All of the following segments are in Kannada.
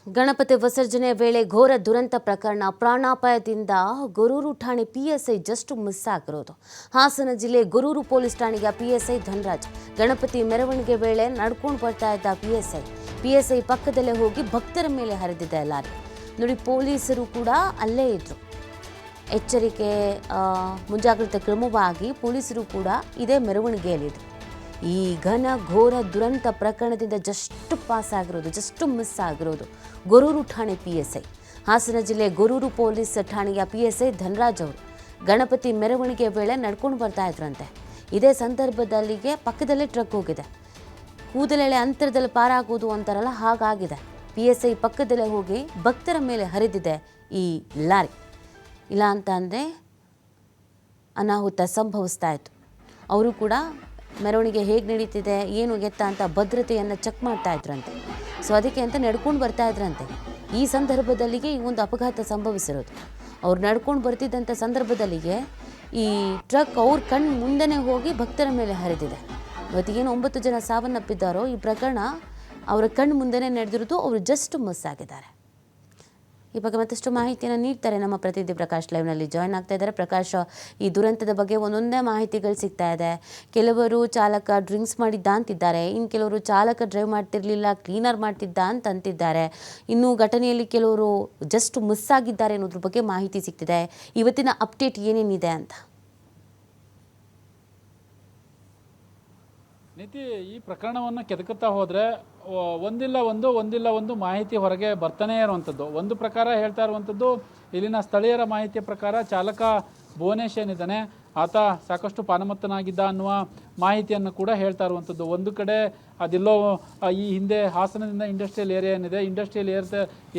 ಗಣಪತಿ ವಿಸರ್ಜನೆ ವೇಳೆ ಘೋರ ದುರಂತ ಪ್ರಕರಣ ಪ್ರಾಣಾಪಾಯದಿಂದ ಗೊರೂರು ಠಾಣೆ ಪಿಎಸ್ಐ ಜಸ್ಟ್ ಮಿಸ್ ಆಗಿರೋದು. ಹಾಸನ ಜಿಲ್ಲೆ ಗೊರೂರು ಪೊಲೀಸ್ ಠಾಣೆಯ ಪಿಎಸ್ಐ ಧನರಾಜ್ ಗಣಪತಿ ಮೆರವಣಿಗೆ ವೇಳೆ ನಡ್ಕೊಂಡು ಬರ್ತಾ ಇದ್ದ ಪಿಎಸ್ಐ ಪಕ್ಕದಲ್ಲೇ ಹೋಗಿ ಭಕ್ತರ ಮೇಲೆ ಹರಿದಿದೆ ಲಾರಿ. ನೋಡಿ, ಪೊಲೀಸರು ಕೂಡ ಅಲ್ಲೇ ಇದ್ರು. ಎಚ್ಚರಿಕೆ ಮುಂಜಾಗ್ರತಾ ಕ್ರಮವಾಗಿ ಪೊಲೀಸರು ಕೂಡ ಇದೇ ಮೆರವಣಿಗೆಯಲ್ಲಿದ್ದರು. ಈ ಘನ ಘೋರ ದುರಂತ ಪ್ರಕರಣದಿಂದ ಜಸ್ಟ್ ಮಿಸ್ ಆಗಿರೋದು ಗೊರೂರು ಠಾಣೆ ಪಿಎಸ್ಐ. ಹಾಸನ ಜಿಲ್ಲೆ ಗೊರೂರು ಪೊಲೀಸ್ ಠಾಣೆಯ ಪಿಎಸ್ಐ ಧನರಾಜ್ ಅವರು ಗಣಪತಿ ಮೆರವಣಿಗೆ ವೇಳೆ ನಡ್ಕೊಂಡು ಬರ್ತಾ ಇದ್ರಂತೆ. ಇದೇ ಸಂದರ್ಭದಲ್ಲಿಗೆ ಪಕ್ಕದಲ್ಲೇ ಟ್ರಕ್ ಹೋಗಿದೆ. ಕೂದಲೆಳೆ ಅಂತರದಲ್ಲಿ ಪಾರಾಗೋದು ಅಂತಾರಲ್ಲ, ಹಾಗಾಗಿದೆ. ಪಿಎಸ್ಐ ಪಕ್ಕದಲ್ಲೇ ಹೋಗಿ ಭಕ್ತರ ಮೇಲೆ ಹರಿದಿದೆ ಈ ಲಾರಿ. ಇಲ್ಲ ಅಂತ ಅಂದರೆ ಅನಾಹುತ ಸಂಭವಿಸ್ತಾ ಇತ್ತು. ಅವರು ಕೂಡ ಮೆರವಣಿಗೆ ಹೇಗೆ ನಡೀತಿದೆ, ಏನು ಎತ್ತ ಅಂತ ಭದ್ರತೆಯನ್ನು ಚೆಕ್ ಮಾಡ್ತಾ ಇದ್ರಂತೆ. ಸೊ ಅದಕ್ಕೆ ಅಂತ ನಡ್ಕೊಂಡು ಬರ್ತಾ ಇದ್ರಂತೆ. ಈ ಸಂದರ್ಭದಲ್ಲಿಗೆ ಈ ಒಂದು ಅಪಘಾತ ಸಂಭವಿಸಿರೋದು. ಅವ್ರು ನಡ್ಕೊಂಡು ಬರ್ತಿದ್ದಂಥ ಸಂದರ್ಭದಲ್ಲಿಗೆ ಈ ಟ್ರಕ್ ಅವ್ರ ಕಣ್ಣು ಮುಂದೆನೇ ಹೋಗಿ ಭಕ್ತರ ಮೇಲೆ ಹರಿದಿದೆ. ಇವತ್ತಿಗೇನು 9 ಜನ ಸಾವನ್ನಪ್ಪಿದ್ದಾರೋ, ಈ ಪ್ರಕರಣ ಅವರ ಕಣ್ಣು ಮುಂದೆನೇ ನಡೆದಿರೋದು. ಅವರು ಜಸ್ಟ್ ಮಿಸ್ ಆಗಿದ್ದಾರೆ. ಈ ಬಗ್ಗೆ ಮತ್ತಷ್ಟು ಮಾಹಿತಿಯನ್ನು ನೀಡ್ತಾರೆ ನಮ್ಮ ಪ್ರತಿನಿಧಿ ಪ್ರಕಾಶ್. ಲೈವ್ನಲ್ಲಿ ಜಾಯ್ನ್ ಆಗ್ತಾ ಇದ್ದಾರೆ. ಪ್ರಕಾಶ್, ಈ ದುರಂತದ ಬಗ್ಗೆ ಒಂದೊಂದೇ ಮಾಹಿತಿಗಳು ಸಿಗ್ತಾ ಇದೆ. ಕೆಲವರು ಚಾಲಕ ಡ್ರಿಂಕ್ಸ್ ಮಾಡಿದ್ದ ಅಂತಿದ್ದಾರೆ, ಇನ್ನು ಕೆಲವರು ಚಾಲಕ ಡ್ರೈವ್ ಮಾಡ್ತಿರ್ಲಿಲ್ಲ, ಕ್ಲೀನರ್ ಮಾಡ್ತಿದ್ದ ಅಂತಿದ್ದಾರೆ. ಇನ್ನು ಘಟನೆಯಲ್ಲಿ ಕೆಲವರು ಜಸ್ಟ್ ಮಿಸ್ ಆಗಿದ್ದಾರೆ ಅನ್ನೋದ್ರ ಬಗ್ಗೆ ಮಾಹಿತಿ ಸಿಗ್ತಿದೆ. ಇವತ್ತಿನ ಅಪ್ಡೇಟ್ ಏನೇನಿದೆ ಅಂತ? ನೀತಿ, ಈ ಪ್ರಕರಣವನ್ನು ಕೆದಕುತ್ತಾ ಹೋದರೆ ಒಂದಿಲ್ಲ ಒಂದು ಮಾಹಿತಿ ಹೊರಗೆ ಬರ್ತಾನೇ ಇರುವಂಥದ್ದು. ಒಂದು ಪ್ರಕಾರ ಹೇಳ್ತಾ ಇರುವಂಥದ್ದು, ಇಲ್ಲಿನ ಸ್ಥಳೀಯರ ಮಾಹಿತಿಯ ಪ್ರಕಾರ ಚಾಲಕ ಭುವನೇಶ್ ಏನಿದ್ದಾನೆ ಆತ ಸಾಕಷ್ಟು ಪಾನಮತ್ತನಾಗಿದ್ದ ಅನ್ನುವ ಮಾಹಿತಿಯನ್ನು ಕೂಡ ಹೇಳ್ತಾ ಇರುವಂಥದ್ದು. ಒಂದು ಕಡೆ ಅದೆಲ್ಲೋ ಈ ಹಿಂದೆ ಹಾಸನದಿಂದ ಇಂಡಸ್ಟ್ರಿಯಲ್ ಏರಿಯಾ ಏನಿದೆ, ಇಂಡಸ್ಟ್ರಿಯಲ್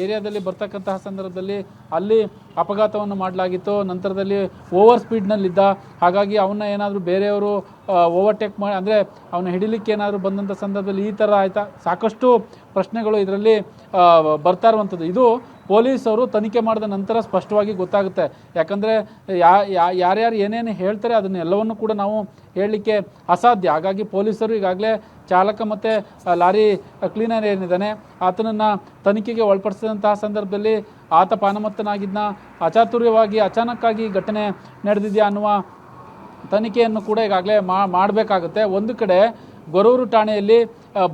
ಏರಿಯಾದಲ್ಲಿ ಬರ್ತಕ್ಕಂತಹ ಸಂದರ್ಭದಲ್ಲಿ ಅಲ್ಲಿ ಅಪಘಾತವನ್ನು ಮಾಡಲಾಗಿತ್ತು. ನಂತರದಲ್ಲಿ ಓವರ್ ಸ್ಪೀಡ್ನಲ್ಲಿದ್ದ, ಹಾಗಾಗಿ ಅವನ್ನ ಏನಾದರೂ ಬೇರೆಯವರು ಓವರ್ಟೇಕ್ ಮಾಡಿ ಅಂದರೆ ಅವನ್ನ ಹಿಡಿಲಿಕ್ಕೆ ಏನಾದರೂ ಬಂದಂಥ ಸಂದರ್ಭದಲ್ಲಿ ಈ ಥರ ಆಯಿತಾ, ಸಾಕಷ್ಟು ಪ್ರಶ್ನೆಗಳು ಇದರಲ್ಲಿ ಬರ್ತಾ ಇರುವಂಥದ್ದು. ಇದು ಪೊಲೀಸರು ತನಿಖೆ ಮಾಡಿದ ನಂತರ ಸ್ಪಷ್ಟವಾಗಿ ಗೊತ್ತಾಗುತ್ತೆ. ಯಾಕಂದರೆ ಯಾರ್ಯಾರು ಏನೇನು ಹೇಳ್ತಾರೆ ಅದನ್ನೆಲ್ಲವನ್ನು ಕೂಡ ನಾವು ಹೇಳಲಿಕ್ಕೆ ಅಸಾಧ್ಯ. ಹಾಗಾಗಿ ಪೊಲೀಸರು ಈಗಾಗಲೇ ಚಾಲಕ ಮತ್ತು ಲಾರಿ ಕ್ಲೀನರ್ ಏನಿದ್ದಾನೆ ಆತನನ್ನು ತನಿಖೆಗೆ ಒಳಪಡಿಸಿದಂತಹ ಸಂದರ್ಭದಲ್ಲಿ ಆತ ಪಾನಮತ್ತನಾಗಿದ್ದ, ಅಚಾತುರ್ಯವಾಗಿ ಅಚಾನಕ್ಕಾಗಿ ಘಟನೆ ನಡೆದಿದೆಯಾ ಅನ್ನುವ ತನಿಖೆಯನ್ನು ಕೂಡ ಈಗಾಗಲೇ ಮಾಡಬೇಕಾಗುತ್ತೆ. ಒಂದು ಕಡೆ ಗೊರೂರು ಠಾಣೆಯಲ್ಲಿ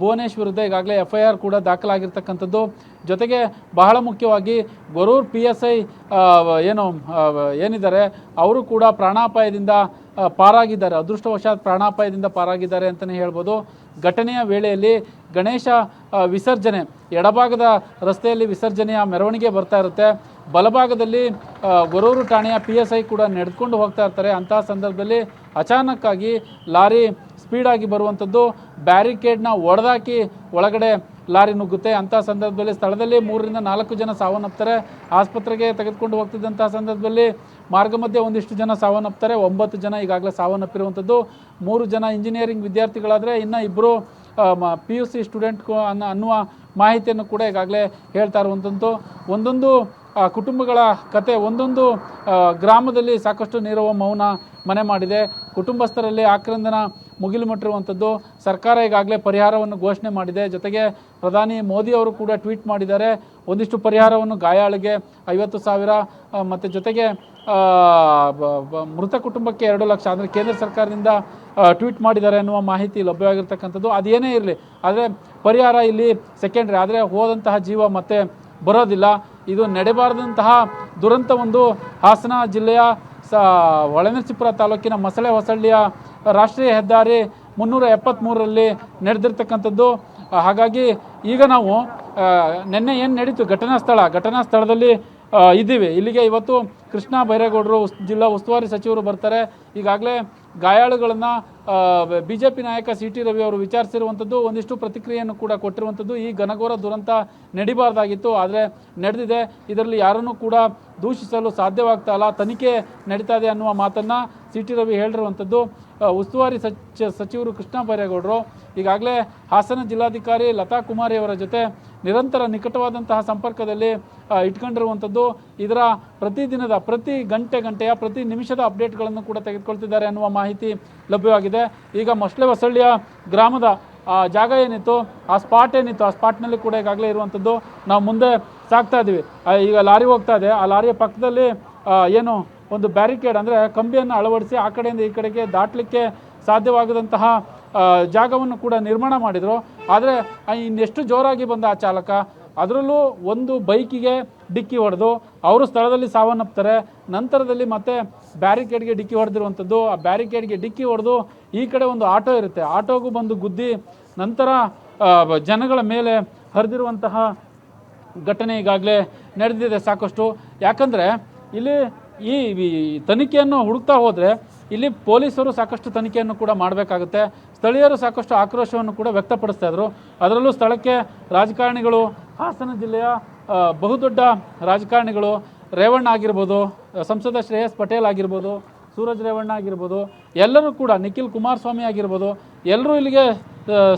ಭುವನೇಶ್ ವಿರುದ್ಧ ಈಗಾಗಲೇ FIR ಕೂಡ ದಾಖಲಾಗಿರ್ತಕ್ಕಂಥದ್ದು. ಜೊತೆಗೆ ಬಹಳ ಮುಖ್ಯವಾಗಿ ಗೊರೂರು PSI ಏನಿದ್ದಾರೆ ಅವರು ಕೂಡ ಪ್ರಾಣಾಪಾಯದಿಂದ ಪಾರಾಗಿದ್ದಾರೆ. ಅದೃಷ್ಟವಶಾತ್ ಪ್ರಾಣಾಪಾಯದಿಂದ ಪಾರಾಗಿದ್ದಾರೆ ಅಂತಲೇ ಹೇಳ್ಬೋದು. ಘಟನೆಯ ವೇಳೆಯಲ್ಲಿ ಗಣೇಶ ವಿಸರ್ಜನೆ ಎಡಭಾಗದ ರಸ್ತೆಯಲ್ಲಿ ವಿಸರ್ಜನೆಯ ಮೆರವಣಿಗೆ ಬರ್ತಾ ಇರುತ್ತೆ. ಬಲಭಾಗದಲ್ಲಿ ಗೊರೂರು ಠಾಣೆಯ PSI ಕೂಡ ನಡೆದುಕೊಂಡು ಹೋಗ್ತಾ ಇರ್ತಾರೆ. ಅಂತಹ ಸಂದರ್ಭದಲ್ಲಿ ಅಚಾನಕ್ಕಾಗಿ ಲಾರಿ ಸ್ಪೀಡಾಗಿ ಬರುವಂಥದ್ದು, ಬ್ಯಾರಿಕೇಡ್ನ ಒಡೆದಾಕಿ ಒಳಗಡೆ ಲಾರಿ ನುಗ್ಗುತ್ತೆ. ಅಂಥ ಸಂದರ್ಭದಲ್ಲಿ ಸ್ಥಳದಲ್ಲಿ 3 ರಿಂದ 4 ಜನ ಸಾವನ್ನಪ್ತಾರೆ. ಆಸ್ಪತ್ರೆಗೆ ತೆಗೆದುಕೊಂಡು ಹೋಗ್ತಿದ್ದಂಥ ಸಂದರ್ಭದಲ್ಲಿ ಮಾರ್ಗ ಮಧ್ಯೆ ಒಂದಿಷ್ಟು ಜನ ಸಾವನ್ನಪ್ತಾರೆ. 9 ಜನ ಈಗಾಗಲೇ ಸಾವನ್ನಪ್ಪಿರುವಂಥದ್ದು. 3 ಜನ ಇಂಜಿನಿಯರಿಂಗ್ ವಿದ್ಯಾರ್ಥಿಗಳಾದರೆ ಇನ್ನು 2 PUC ಸ್ಟೂಡೆಂಟ್ ಅನ್ನುವ ಮಾಹಿತಿಯನ್ನು ಕೂಡ ಈಗಾಗಲೇ ಹೇಳ್ತಾ ಇರುವಂಥದ್ದು. ಒಂದೊಂದು ಕುಟುಂಬಗಳ ಕತೆ, ಒಂದೊಂದು ಗ್ರಾಮದಲ್ಲಿ ಸಾಕಷ್ಟು ನೀರವ ಮೌನ ಮನೆ ಮಾಡಿದೆ. ಕುಟುಂಬಸ್ಥರಲ್ಲಿ ಆಕ್ರಂದನ ಮುಗಿಲು ಮುಟ್ಟಿರುವಂಥದ್ದು. ಸರ್ಕಾರ ಈಗಾಗಲೇ ಪರಿಹಾರವನ್ನು ಘೋಷಣೆ ಮಾಡಿದೆ. ಜೊತೆಗೆ ಪ್ರಧಾನಿ ಮೋದಿ ಅವರು ಕೂಡ ಟ್ವೀಟ್ ಮಾಡಿದ್ದಾರೆ. ಒಂದಿಷ್ಟು ಪರಿಹಾರವನ್ನು ಗಾಯಾಳಿಗೆ 50,000 ಮತ್ತು ಜೊತೆಗೆ ಮೃತ ಕುಟುಂಬಕ್ಕೆ 2 ಲಕ್ಷ ಅಂದರೆ ಕೇಂದ್ರ ಸರ್ಕಾರದಿಂದ ಟ್ವೀಟ್ ಮಾಡಿದ್ದಾರೆ ಅನ್ನುವ ಮಾಹಿತಿ ಲಭ್ಯವಾಗಿರ್ತಕ್ಕಂಥದ್ದು. ಅದೇನೇ ಇರಲಿ, ಆದರೆ ಪರಿಹಾರ ಇಲ್ಲಿ ಸೆಕೆಂಡ್ರಿ. ಆದರೆ ಹೋದಂತಹ ಜೀವ ಮತ್ತೆ ಬರೋದಿಲ್ಲ. ಇದು ನಡೆಬಾರದಂತಹ ದುರಂತ ಒಂದು ಹಾಸನ ಜಿಲ್ಲೆಯ ಹೊಳೆನರಸೀಪುರ ತಾಲೂಕಿನ ಮಸಳೆ ಹೊಸಳ್ಳಿಯ ರಾಷ್ಟ್ರೀಯ ಹೆದ್ದಾರಿ 373ರಲ್ಲಿ ನಡೆದಿರ್ತಕ್ಕಂಥದ್ದು. ಹಾಗಾಗಿ ಈಗ ನಾವು ನಿನ್ನೆ ಏನು ನಡೀತು ಘಟನಾ ಸ್ಥಳದಲ್ಲಿ ಇದ್ದೀವಿ. ಇಲ್ಲಿಗೆ ಇವತ್ತು ಕೃಷ್ಣ ಬೈರೇಗೌಡರು ಜಿಲ್ಲಾ ಉಸ್ತುವಾರಿ ಸಚಿವರು ಬರ್ತಾರೆ. ಈಗಾಗಲೇ ಗಾಯಾಳುಗಳನ್ನು BJP ನಾಯಕ CT ರವಿ ಅವರು ವಿಚಾರಿಸಿರುವಂಥದ್ದು, ಒಂದಿಷ್ಟು ಪ್ರತಿಕ್ರಿಯೆಯನ್ನು ಕೂಡ ಕೊಟ್ಟಿರುವಂಥದ್ದು. ಈ ಘನಘೋರ ದುರಂತ ನಡಿಬಾರ್ದಾಗಿತ್ತು, ಆದರೆ ನಡೆದಿದೆ. ಇದರಲ್ಲಿ ಯಾರನ್ನೂ ಕೂಡ ದೂಷಿಸಲು ಸಾಧ್ಯವಾಗ್ತಾ ಇಲ್ಲ. ತನಿಖೆ ನಡೀತಾ ಇದೆ ಅನ್ನುವ ಮಾತನ್ನು CT ರವಿ ಹೇಳಿರುವಂಥದ್ದು. ಉಸ್ತುವಾರಿ ಸಚಿವರು ಕೃಷ್ಣ ಬೈರೇಗೌಡರು ಈಗಾಗಲೇ ಹಾಸನ ಜಿಲ್ಲಾಧಿಕಾರಿ ಲತಾ ಕುಮಾರಿ ಅವರ ಜೊತೆ ನಿರಂತರ ನಿಕಟವಾದಂತಹ ಸಂಪರ್ಕದಲ್ಲಿ ಇಟ್ಕೊಂಡಿರುವಂಥದ್ದು. ಇದರ ಪ್ರತಿದಿನದ ಪ್ರತಿ ಗಂಟೆಯ ಪ್ರತಿ ನಿಮಿಷದ ಅಪ್ಡೇಟ್ಗಳನ್ನು ಕೂಡ ತೆಗೆದುಕೊಳ್ತಿದ್ದಾರೆ ಅನ್ನುವ ಮಾಹಿತಿ ಲಭ್ಯವಾಗಿದೆ. ಈಗ ಮಸಳೆ ಹೊಸಳ್ಳಿಯ ಗ್ರಾಮದ ಆ ಜಾಗ ಏನಿತ್ತು, ಆ ಸ್ಪಾಟ್ ಏನಿತ್ತು, ಆ ಸ್ಪಾಟ್ನಲ್ಲಿ ಕೂಡ ಈಗಾಗಲೇ ಇರುವಂಥದ್ದು. ನಾವು ಮುಂದೆ ಸಾಗ್ತಾ ಇದ್ದೀವಿ. ಈಗ ಲಾರಿ ಹೋಗ್ತಾ ಇದೆ, ಆ ಲಾರಿಯ ಪಕ್ಕದಲ್ಲಿ ಏನು ಒಂದು ಬ್ಯಾರಿಕೇಡ್ ಅಂದರೆ ಕಂಬಿಯನ್ನು ಅಳವಡಿಸಿ ಆ ಕಡೆಯಿಂದ ಈ ಕಡೆಗೆ ದಾಟಲಿಕ್ಕೆ ಸಾಧ್ಯವಾಗದಂತಹ ಜಾಗವನ್ನು ಕೂಡ ನಿರ್ಮಾಣ ಮಾಡಿದರು. ಆದರೆ ಇನ್ನೆಷ್ಟು ಜೋರಾಗಿ ಬಂದ ಆ ಚಾಲಕ, ಅದರಲ್ಲೂ ಒಂದು ಬೈಕಿಗೆ ಡಿಕ್ಕಿ ಹೊಡೆದು ಅವರು ಸ್ಥಳದಲ್ಲಿ ಸಾವನ್ನಪ್ತಾರೆ. ನಂತರದಲ್ಲಿ ಮತ್ತೆ ಬ್ಯಾರಿಕೇಡ್ಗೆ ಡಿಕ್ಕಿ ಹೊಡೆದಿರುವಂಥದ್ದು. ಆ ಬ್ಯಾರಿಕೇಡ್ಗೆ ಡಿಕ್ಕಿ ಹೊಡೆದು ಈ ಕಡೆ ಒಂದು ಆಟೋ ಇರುತ್ತೆ, ಆಟೋಗೂ ಬಂದು ಗುದ್ದಿ ನಂತರ ಜನಗಳ ಮೇಲೆ ಹರಿದಿರುವಂತಹ ಘಟನೆ ಈಗಾಗಲೇ ನಡೆದಿದೆ ಸಾಕಷ್ಟು. ಯಾಕಂದರೆ ಇಲ್ಲಿ ಈ ತನಿಖೆಯನ್ನು ಹುಡುಕ್ತಾ ಹೋದರೆ ಇಲ್ಲಿ ಪೊಲೀಸರು ಸಾಕಷ್ಟು ತನಿಖೆಯನ್ನು ಕೂಡ ಮಾಡಬೇಕಾಗುತ್ತೆ. ಸ್ಥಳೀಯರು ಸಾಕಷ್ಟು ಆಕ್ರೋಶವನ್ನು ಕೂಡ ವ್ಯಕ್ತಪಡಿಸ್ತಾ ಇದ್ರು. ಅದರಲ್ಲೂ ಸ್ಥಳಕ್ಕೆ ರಾಜಕಾರಣಿಗಳು, ಹಾಸನ ಜಿಲ್ಲೆಯ ಬಹುದೊಡ್ಡ ರಾಜಕಾರಣಿಗಳು, ರೇವಣ್ಣ ಆಗಿರ್ಬೋದು, ಸಂಸದ ಶ್ರೇಯಸ್ ಪಟೇಲ್ ಆಗಿರ್ಬೋದು, ಸೂರಜ್ ರೇವಣ್ಣ ಆಗಿರ್ಬೋದು, ಎಲ್ಲರೂ ಕೂಡ, ನಿಖಿಲ್ ಕುಮಾರಸ್ವಾಮಿ ಆಗಿರ್ಬೋದು, ಎಲ್ಲರೂ ಇಲ್ಲಿಗೆ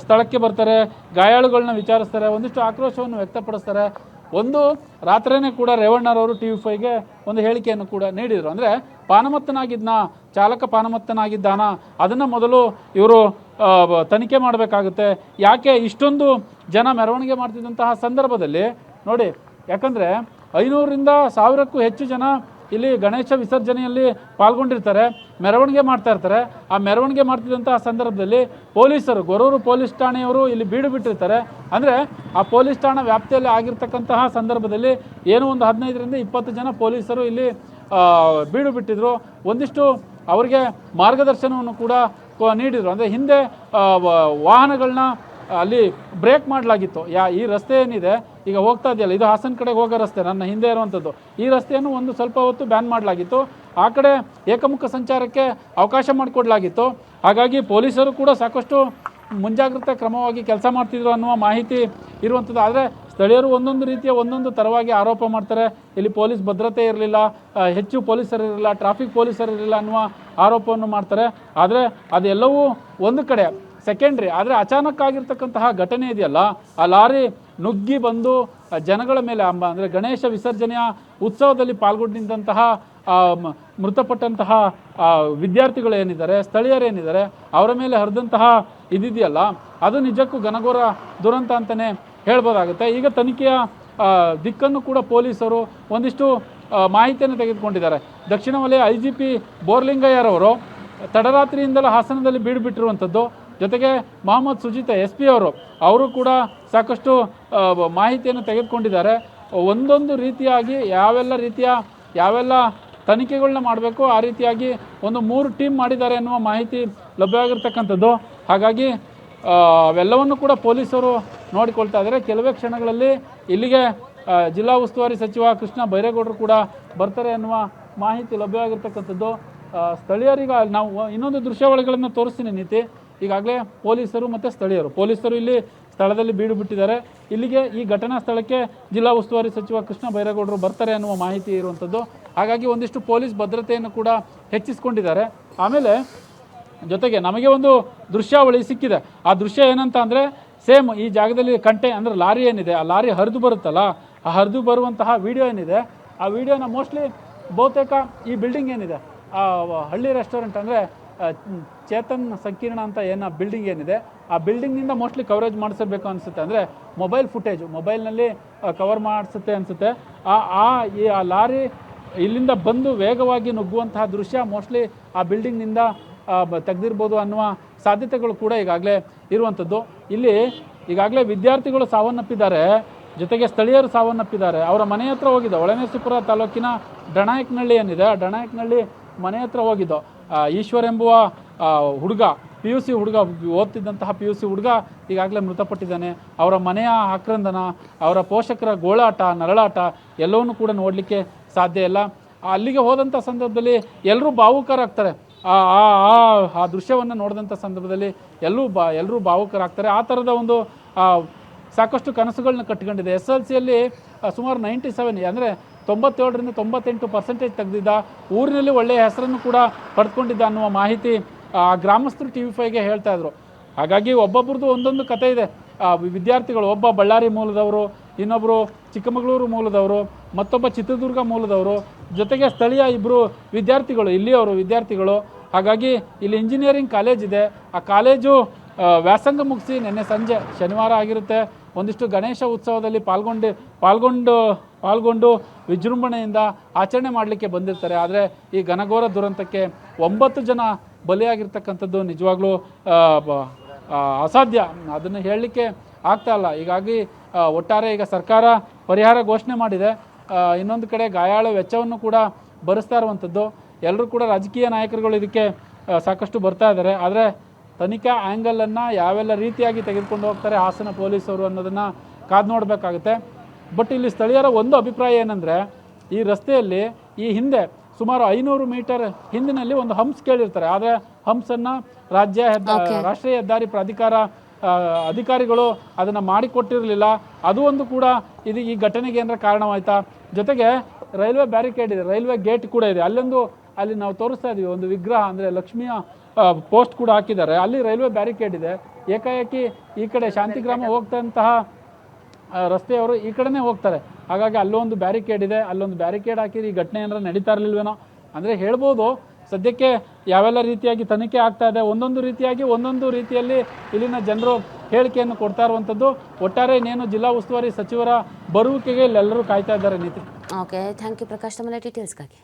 ಸ್ಥಳಕ್ಕೆ ಬರ್ತಾರೆ, ಗಾಯಾಳುಗಳನ್ನ ವಿಚಾರಿಸ್ತಾರೆ, ಒಂದಿಷ್ಟು ಆಕ್ರೋಶವನ್ನು ವ್ಯಕ್ತಪಡಿಸ್ತಾರೆ. ಒಂದು ರಾತ್ರಿಯೇ ಕೂಡ ರೇವಣ್ಣರವರು TV5ಗೆ ಒಂದು ಹೇಳಿಕೆಯನ್ನು ಕೂಡ ನೀಡಿದರು. ಅಂದರೆ ಪಾನಮತ್ತನಾಗಿದ್ದನ, ಚಾಲಕ ಪಾನಮತ್ತನಾಗಿದ್ದಾನ, ಅದನ್ನು ಮೊದಲು ಇವರು ತನಿಖೆ ಮಾಡಬೇಕಾಗುತ್ತೆ. ಯಾಕೆ ಇಷ್ಟೊಂದು ಜನ ಮೆರವಣಿಗೆ ಮಾಡ್ತಿದ್ದಂತಹ ಸಂದರ್ಭದಲ್ಲಿ ನೋಡಿ, ಯಾಕಂದರೆ 500ರಿಂದ 1000ಕ್ಕೂ ಹೆಚ್ಚು ಜನ ಇಲ್ಲಿ ಗಣೇಶ ವಿಸರ್ಜನೆಯಲ್ಲಿ ಪಾಲ್ಗೊಂಡಿರ್ತಾರೆ, ಮೆರವಣಿಗೆ ಮಾಡ್ತಾ ಇರ್ತಾರೆ. ಆ ಮೆರವಣಿಗೆ ಮಾಡ್ತಿದ್ದಂತಹ ಸಂದರ್ಭದಲ್ಲಿ ಪೊಲೀಸರು, ಗೊರೂರು ಪೊಲೀಸ್ ಠಾಣೆಯವರು ಇಲ್ಲಿ ಬೀಡು ಬಿಟ್ಟಿರ್ತಾರೆ. ಅಂದರೆ ಆ ಪೊಲೀಸ್ ಠಾಣಾ ವ್ಯಾಪ್ತಿಯಲ್ಲಿ ಆಗಿರ್ತಕ್ಕಂತಹ ಸಂದರ್ಭದಲ್ಲಿ ಏನು ಒಂದು 15ರಿಂದ 20 ಜನ ಪೊಲೀಸರು ಇಲ್ಲಿ ಬೀಡು ಬಿಟ್ಟಿದ್ರು. ಒಂದಿಷ್ಟು ಅವರಿಗೆ ಮಾರ್ಗದರ್ಶನವನ್ನು ಕೂಡ ನೀಡಿದರು. ಅಂದರೆ ಹಿಂದೆ ವಾಹನಗಳನ್ನ ಅಲ್ಲಿ ಬ್ರೇಕ್ ಮಾಡಲಾಗಿತ್ತು. ಈ ರಸ್ತೆ ಏನಿದೆ ಈಗ ಹೋಗ್ತಾ ಇದೆಯಲ್ಲ, ಇದು ಹಾಸನ ಕಡೆಗೆ ಹೋಗೋ ರಸ್ತೆ, ನನ್ನ ಹಿಂದೆ ಇರುವಂಥದ್ದು. ಈ ರಸ್ತೆಯನ್ನು ಒಂದು ಸ್ವಲ್ಪ ಹೊತ್ತು ಬ್ಯಾನ್ ಮಾಡಲಾಗಿತ್ತು. ಆ ಕಡೆ ಏಕಮುಖ ಸಂಚಾರಕ್ಕೆ ಅವಕಾಶ ಮಾಡಿಕೊಡ್ಲಾಗಿತ್ತು. ಹಾಗಾಗಿ ಪೊಲೀಸರು ಕೂಡ ಸಾಕಷ್ಟು ಮುಂಜಾಗ್ರತಾ ಕ್ರಮವಾಗಿ ಕೆಲಸ ಮಾಡ್ತಿದ್ರು ಅನ್ನುವ ಮಾಹಿತಿ ಇರುವಂಥದ್ದು. ಆದರೆ ಸ್ಥಳೀಯರು ಒಂದೊಂದು ರೀತಿಯ ಒಂದೊಂದು ಥರವಾಗಿ ಆರೋಪ ಮಾಡ್ತಾರೆ. ಇಲ್ಲಿ ಪೊಲೀಸ್ ಭದ್ರತೆ ಇರಲಿಲ್ಲ, ಹೆಚ್ಚು ಪೊಲೀಸರು ಇರಲಿಲ್ಲ, ಟ್ರಾಫಿಕ್ ಪೊಲೀಸರು ಇರಲಿಲ್ಲ ಅನ್ನುವ ಆರೋಪವನ್ನು ಮಾಡ್ತಾರೆ. ಆದರೆ ಅದೆಲ್ಲವೂ ಒಂದು ಕಡೆ ಸೆಕೆಂಡ್ರಿ. ಆದರೆ ಅಚಾನಕ್ ಆಗಿರ್ತಕ್ಕಂತಹ ಘಟನೆ ಇದೆಯಲ್ಲ, ಆ ಲಾರಿ ನುಗ್ಗಿ ಬಂದು ಜನಗಳ ಮೇಲೆ ಅಂದರೆ ಗಣೇಶ ವಿಸರ್ಜನೆಯ ಉತ್ಸವದಲ್ಲಿ ಪಾಲ್ಗೊಂಡಿದ್ದಂತಹ ಮೃತಪಟ್ಟಂತಹ ವಿದ್ಯಾರ್ಥಿಗಳು ಏನಿದ್ದಾರೆ, ಸ್ಥಳೀಯರೇನಿದ್ದಾರೆ, ಅವರ ಮೇಲೆ ಹರಿದಂತಹ ಇದಿದೆಯಲ್ಲ, ಅದು ನಿಜಕ್ಕೂ ಘನಘೋರ ದುರಂತ ಅಂತಲೇ ಹೇಳ್ಬೋದಾಗುತ್ತೆ. ಈಗ ತನಿಖೆಯ ದಿಕ್ಕನ್ನು ಕೂಡ ಪೊಲೀಸರು ಒಂದಿಷ್ಟು ಮಾಹಿತಿಯನ್ನು ತೆಗೆದುಕೊಂಡಿದ್ದಾರೆ. ದಕ್ಷಿಣ ವಲಯ IGP ಬೋರ್ಲಿಂಗಯ್ಯರವರು ತಡರಾತ್ರಿಯಿಂದಲೂ ಹಾಸನದಲ್ಲಿ ಬೀಡು ಬಿಟ್ಟಿರುವಂಥದ್ದು. ಜೊತೆಗೆ ಮೊಹಮ್ಮದ್ ಸುಜಿತ್ SP ಅವರು ಕೂಡ ಸಾಕಷ್ಟು ಮಾಹಿತಿಯನ್ನು ತೆಗೆದುಕೊಂಡಿದ್ದಾರೆ. ಒಂದೊಂದು ರೀತಿಯಾಗಿ ಯಾವೆಲ್ಲ ತನಿಖೆಗಳನ್ನ ಮಾಡಬೇಕು ಆ ರೀತಿಯಾಗಿ ಒಂದು 3 ಟೀಮ್ ಮಾಡಿದ್ದಾರೆ ಅನ್ನುವ ಮಾಹಿತಿ ಲಭ್ಯವಾಗಿರ್ತಕ್ಕಂಥದ್ದು. ಹಾಗಾಗಿ ಅವೆಲ್ಲವನ್ನು ಕೂಡ ಪೊಲೀಸರು ನೋಡಿಕೊಳ್ತಾ ಇದ್ದಾರೆ. ಕೆಲವೇ ಕ್ಷಣಗಳಲ್ಲಿ ಇಲ್ಲಿಗೆ ಜಿಲ್ಲಾ ಉಸ್ತುವಾರಿ ಸಚಿವ ಕೃಷ್ಣ ಬೈರೇಗೌಡರು ಕೂಡ ಬರ್ತಾರೆ ಅನ್ನುವ ಮಾಹಿತಿ ಲಭ್ಯವಾಗಿರ್ತಕ್ಕಂಥದ್ದು. ಸ್ಥಳೀಯರಿಗೆ ನಾವು ಇನ್ನೊಂದು ದೃಶ್ಯಾವಳಿಗಳನ್ನು ತೋರಿಸ್ತೀನಿ ನೀತಿ. ಈಗಾಗಲೇ ಪೊಲೀಸರು ಮತ್ತು ಪೊಲೀಸರು ಇಲ್ಲಿ ಸ್ಥಳದಲ್ಲಿ ಬೀಡು ಬಿಟ್ಟಿದ್ದಾರೆ. ಇಲ್ಲಿಗೆ ಈ ಘಟನಾ ಸ್ಥಳಕ್ಕೆ ಜಿಲ್ಲಾ ಉಸ್ತುವಾರಿ ಸಚಿವ ಕೃಷ್ಣ ಬೈರೇಗೌಡರು ಬರ್ತಾರೆ ಅನ್ನುವ ಮಾಹಿತಿ ಇರುವಂಥದ್ದು. ಹಾಗಾಗಿ ಒಂದಿಷ್ಟು ಪೊಲೀಸ್ ಭದ್ರತೆಯನ್ನು ಕೂಡ ಹೆಚ್ಚಿಸ್ಕೊಂಡಿದ್ದಾರೆ. ಆಮೇಲೆ ಜೊತೆಗೆ ನಮಗೆ ಒಂದು ದೃಶ್ಯಾವಳಿ ಸಿಕ್ಕಿದೆ. ಆ ದೃಶ್ಯ ಏನಂತ ಅಂದರೆ, ಸೇಮ್ ಈ ಜಾಗದಲ್ಲಿ ಅಂದರೆ ಲಾರಿ ಏನಿದೆ, ಆ ಲಾರಿ ಹರಿದು ಬರುತ್ತಲ್ಲ, ಆ ಹರಿದು ಬರುವಂತಹ ವಿಡಿಯೋ ಏನಿದೆ, ಆ ವಿಡಿಯೋನ ಮೋಸ್ಟ್ಲಿ ಬಹುತೇಕ ಈ ಬಿಲ್ಡಿಂಗ್ ಏನಿದೆ, ಆ ಹಳ್ಳಿ ರೆಸ್ಟೋರೆಂಟ್ ಅಂದರೆ ಚೇತನ್ ಸಂಕೀರ್ಣ ಅಂತ ಏನು ಬಿಲ್ಡಿಂಗ್ ಏನಿದೆ, ಆ ಬಿಲ್ಡಿಂಗ್ನಿಂದ ಮೋಸ್ಟ್ಲಿ ಕವರೇಜ್ ಮಾಡಿಸಬೇಕು ಅನಿಸುತ್ತೆ. ಅಂದರೆ ಮೊಬೈಲ್ನಲ್ಲಿ ಕವರ್ ಮಾಡಿಸುತ್ತೆ ಅನಿಸುತ್ತೆ. ಆ ಲಾರಿ ಇಲ್ಲಿಂದ ಬಂದು ವೇಗವಾಗಿ ನುಗ್ಗುವಂತಹ ದೃಶ್ಯ ಮೋಸ್ಟ್ಲಿ ಆ ಬಿಲ್ಡಿಂಗ್ನಿಂದ ತೆಗೆದಿರ್ಬೋದು ಅನ್ನುವ ಸಾಧ್ಯತೆಗಳು ಕೂಡ ಈಗಾಗಲೇ ಇರುವಂಥದ್ದು. ಇಲ್ಲಿ ಈಗಾಗಲೇ ವಿದ್ಯಾರ್ಥಿಗಳು ಸಾವನ್ನಪ್ಪಿದ್ದಾರೆ, ಜೊತೆಗೆ ಸ್ಥಳೀಯರು ಸಾವನ್ನಪ್ಪಿದ್ದಾರೆ. ಅವರ ಮನೆ ಹತ್ರ ಹೋಗಿದ್ದು, ಹೊಳೆನರಸೀಪುರ ತಾಲೂಕಿನ ಡಣಾಯಕನಹಳ್ಳಿ ಏನಿದೆ, ಆ ಡಣಾಯಕನಹಳ್ಳಿ ಮನೆ ಹತ್ರ ಹೋಗಿದ್ದು ಈಶ್ವರ್ ಎಂಬುವ ಹುಡುಗ, PUC ಹುಡುಗ, ಓದ್ತಿದ್ದಂತಹ PUC ಹುಡುಗ ಈಗಾಗಲೇ ಮೃತಪಟ್ಟಿದ್ದಾನೆ. ಅವರ ಮನೆಯ ಆಕ್ರಂದನ, ಅವರ ಪೋಷಕರ ಗೋಳಾಟ, ನರಳಾಟ ಎಲ್ಲವನ್ನೂ ಕೂಡ ನೋಡಲಿಕ್ಕೆ ಸಾಧ್ಯ ಇಲ್ಲ. ಅಲ್ಲಿಗೆ ಹೋದಂಥ ಸಂದರ್ಭದಲ್ಲಿ ಎಲ್ಲರೂ ಭಾವುಕರಾಗ್ತಾರೆ. ಆ ದೃಶ್ಯವನ್ನು ನೋಡಿದಂಥ ಸಂದರ್ಭದಲ್ಲಿ ಎಲ್ಲರೂ ಭಾವುಕರಾಗ್ತಾರೆ. ಆ ಥರದ ಒಂದು ಸಾಕಷ್ಟು ಕನಸುಗಳನ್ನ ಕಟ್ಟಿಕೊಂಡಿದೆ. SLCಯಲ್ಲಿ ಸುಮಾರು 97 ಅಂದರೆ 97ರಿಂದ 98% ತೆಗೆದಿದ್ದ, ಊರಿನಲ್ಲಿ ಒಳ್ಳೆಯ ಹೆಸರನ್ನು ಕೂಡ ಪಡೆದುಕೊಂಡಿದ್ದ ಅನ್ನುವ ಮಾಹಿತಿ ಗ್ರಾಮಸ್ಥರು TV5ಗೆ ಹೇಳ್ತಾ ಇದ್ರು. ಹಾಗಾಗಿ ಒಬ್ಬೊಬ್ರದ್ದು ಒಂದೊಂದು ಕತೆ ಇದೆ. ವಿದ್ಯಾರ್ಥಿಗಳು, ಒಬ್ಬ ಬಳ್ಳಾರಿ ಮೂಲದವರು, ಇನ್ನೊಬ್ಬರು ಚಿಕ್ಕಮಗಳೂರು ಮೂಲದವರು, ಮತ್ತೊಬ್ಬ ಚಿತ್ರದುರ್ಗ ಮೂಲದವರು, ಜೊತೆಗೆ ಸ್ಥಳೀಯ 2 ವಿದ್ಯಾರ್ಥಿಗಳು, ಇಲ್ಲಿಯವರು ವಿದ್ಯಾರ್ಥಿಗಳು. ಹಾಗಾಗಿ ಇಲ್ಲಿ ಇಂಜಿನಿಯರಿಂಗ್ ಕಾಲೇಜ್ ಇದೆ. ಆ ಕಾಲೇಜು ವ್ಯಾಸಂಗ ಮುಗಿಸಿ ನಿನ್ನೆ ಸಂಜೆ ಶನಿವಾರ ಆಗಿರುತ್ತೆ ಒಂದಿಷ್ಟು ಗಣೇಶ ಉತ್ಸವದಲ್ಲಿ ಪಾಲ್ಗೊಂಡು ವಿಜೃಂಭಣೆಯಿಂದ ಆಚರಣೆ ಮಾಡಲಿಕ್ಕೆ ಬಂದಿರ್ತಾರೆ. ಆದರೆ ಈ ಘನಘೋರ ದುರಂತಕ್ಕೆ 9 ಜನ ಬಲಿಯಾಗಿರ್ತಕ್ಕಂಥದ್ದು ನಿಜವಾಗ್ಲೂ ಅಸಾಧ್ಯ, ಅದನ್ನು ಹೇಳಲಿಕ್ಕೆ ಆಗ್ತಾ ಇಲ್ಲ. ಹೀಗಾಗಿ ಒಟ್ಟಾರೆ ಈಗ ಸರ್ಕಾರ ಪರಿಹಾರ ಘೋಷಣೆ ಮಾಡಿದೆ. ಇನ್ನೊಂದು ಕಡೆ ಗಾಯಾಳ ವೆಚ್ಚವನ್ನು ಕೂಡ ಭರಿಸ್ತಾ ಇರುವಂಥದ್ದು. ಎಲ್ಲರೂ ಕೂಡ ರಾಜಕೀಯ ನಾಯಕರುಗಳು ಇದಕ್ಕೆ ಸಾಕಷ್ಟು ಬರ್ತಾ ಇದ್ದಾರೆ. ಆದರೆ ತನಿಖಾ ಆ್ಯಂಗಲನ್ನು ಯಾವೆಲ್ಲ ರೀತಿಯಾಗಿ ತೆಗೆದುಕೊಂಡು ಹೋಗ್ತಾರೆ ಹಾಸನ ಪೊಲೀಸರು ಅನ್ನೋದನ್ನು ಕಾದು ನೋಡಬೇಕಾಗುತ್ತೆ. ಬಟ್ ಇಲ್ಲಿ ಸ್ಥಳೀಯರ ಒಂದು ಅಭಿಪ್ರಾಯ ಏನಂದರೆ, ಈ ರಸ್ತೆಯಲ್ಲಿ ಈ ಹಿಂದೆ ಸುಮಾರು 500 ಮೀಟರ್ ಹಿಂದಿನಲ್ಲಿ ಒಂದು ಹಂಪ್ಸ್ ಕೇಳಿರ್ತಾರೆ. ಆದರೆ ಹಂಪ್ಸನ್ನು ರಾಷ್ಟ್ರೀಯ ಹೆದ್ದಾರಿ ಪ್ರಾಧಿಕಾರ ಅಧಿಕಾರಿಗಳು ಅದನ್ನು ಮಾಡಿಕೊಟ್ಟಿರಲಿಲ್ಲ. ಅದು ಒಂದು ಕೂಡ ಇದು ಈ ಘಟನೆಗೆ ಏನಾರ ಕಾರಣವಾಯ್ತಾ? ಜೊತೆಗೆ ರೈಲ್ವೆ ಬ್ಯಾರಿಕೇಡ್ ಇದೆ, ರೈಲ್ವೆ ಗೇಟ್ ಕೂಡ ಇದೆ. ಅಲ್ಲಿ ನಾವು ತೋರಿಸ್ತಾ ಇದ್ದೀವಿ ಒಂದು ವಿಗ್ರಹ, ಅಂದರೆ ಲಕ್ಷ್ಮಿಯ ಪೋಸ್ಟ್ ಕೂಡ ಹಾಕಿದ್ದಾರೆ. ಅಲ್ಲಿ ರೈಲ್ವೆ ಬ್ಯಾರಿಕೇಡ್ ಇದೆ. ಏಕಾಏಕಿ ಈ ಕಡೆ ಶಾಂತಿಗ್ರಾಮ ಹೋಗ್ತಂತಹ ರಸ್ತೆಯವರು ಈ ಕಡೆನೇ ಹೋಗ್ತಾರೆ. ಹಾಗಾಗಿ ಅಲ್ಲೊಂದು ಬ್ಯಾರಿಕೇಡ್ ಇದೆ, ಅಲ್ಲೊಂದು ಬ್ಯಾರಿಕೇಡ್ ಹಾಕಿದ್ರೆ ಈ ಘಟನೆ ಏನಾರ ನಡೀತಾ ಇರಲಿಲ್ವೇನೋ ಅಂದರೆ ಹೇಳ್ಬೋದು. ಸದ್ಯಕ್ಕೆ ಯಾವೆಲ್ಲ ರೀತಿಯಾಗಿ ತನಿಖೆ ಆಗ್ತಾ ಇದೆ, ಒಂದೊಂದು ರೀತಿಯಲ್ಲಿ ಇಲ್ಲಿನ ಜನರು ಹೇಳಿಕೆಯನ್ನು ಕೊಡ್ತಾ ಇರುವಂಥದ್ದು. ಒಟ್ಟಾರೆ ಇನ್ನೇನು ಜಿಲ್ಲಾ ಉಸ್ತುವಾರಿ ಸಚಿವರ ಬರುವಿಕೆಗೆ ಇಲ್ಲೆಲ್ಲರೂ ಕಾಯ್ತಾ ಇದ್ದಾರೆ. ನೀತಿ. ಓಕೆ, ಥ್ಯಾಂಕ್ ಯು ಪ್ರಕಾಶ್, ತಮ್ಮ ಡೀಟೇಲ್ಸ್ಗಾಗಿ.